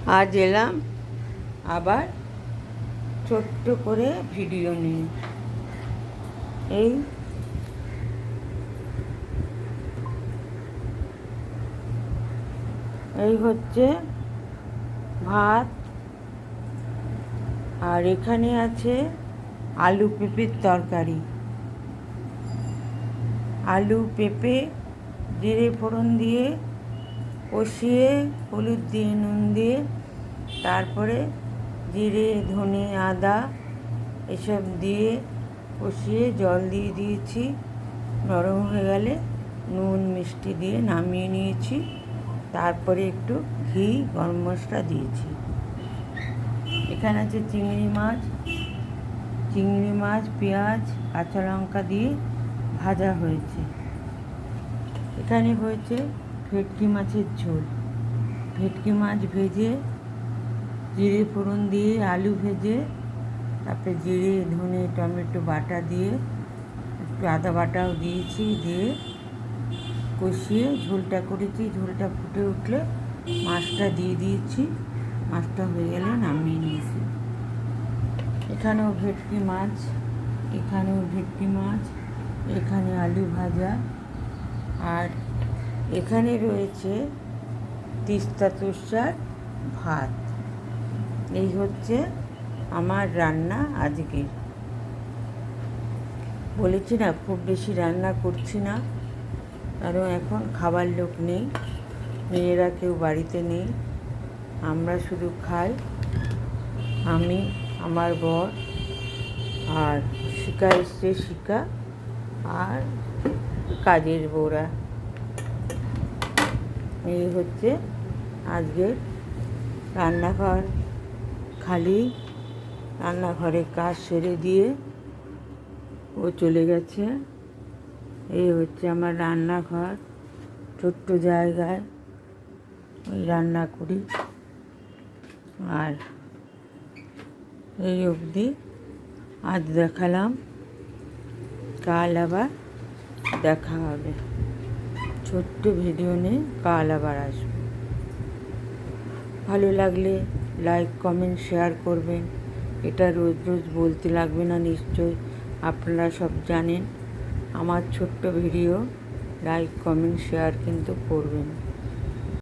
আজ এলাম আবার ছোট্ট করে ভিডিও নিয়ে। এই এই হচ্ছে ভাত, আর এখানে আছে আলু পেঁপের তরকারি। আলু পেঁপে জিরে ফোড়ন দিয়ে কষিয়ে হলুদ দিয়ে নুন দিয়ে তারপরে জিরে ধনে আদা এসব দিয়ে কষিয়ে জল দিয়ে দিয়েছি। নরম হয়ে গেলে নুন মিষ্টি দিয়ে নামিয়ে নিয়েছি। তারপরে একটু ঘি গরম মশলা দিয়েছি। এখানে আছে চিংড়ি মাছ পেঁয়াজ কাঁচা লঙ্কা দিয়ে ভাজা হয়েছে। এখানে হয়েছে ভেটকি মাছের ঝোল। ভেটকি মাছ ভেজে জিরে ফোড়ন দিয়ে আলু ভেজে তারপরে জিরে ধনে টমেটো বাটা দিয়ে একটু আদা বাটাও দিয়েছি, দিয়ে কষিয়ে ঝোলটা করেছি। ঝোলটা ফুটে উঠলে মাছটা দিয়ে দিয়েছি। মাছটা হয়ে গেলে নামিয়ে নিয়েছি। এখানেও ভেটকি মাছ, এখানে আলু ভাজা, আর এখানে রয়েছে তিস্তা তোষার ভাত। এই হচ্ছে আমার রান্না আজকের। বলেছি না খুব বেশি রান্না করছি না, কারণ এখন খাবার লোক নেই, মেয়েরা কেউ বাড়িতে নেই। আমরা শুধু খাই, আমি, আমার বর, আর শিকা এসছে শিকা, আর কাজের বউরা। এই হচ্ছে আজকের রান্নাঘর। খালি রান্নাঘরে কাজ সেরে দিয়ে ও চলে গেছে। এই হচ্ছে আমার রান্নাঘর, ছোট্ট জায়গায় ওই রান্না করি। আর এই অবধি আজ দেখালাম, কাল আবার দেখা হবে। ছোট্ট ভিডিও নিয়ে কাল আবার আসবো। ভালো লাগলে লাইক কমেন্ট শেয়ার করবেন। এটা রোজ রোজ বলতে লাগবে না নিশ্চয়ই, আপনারা সব জানেন। আমার ছোট্ট ভিডিও লাইক কমেন্ট শেয়ার কিন্তু করবেন।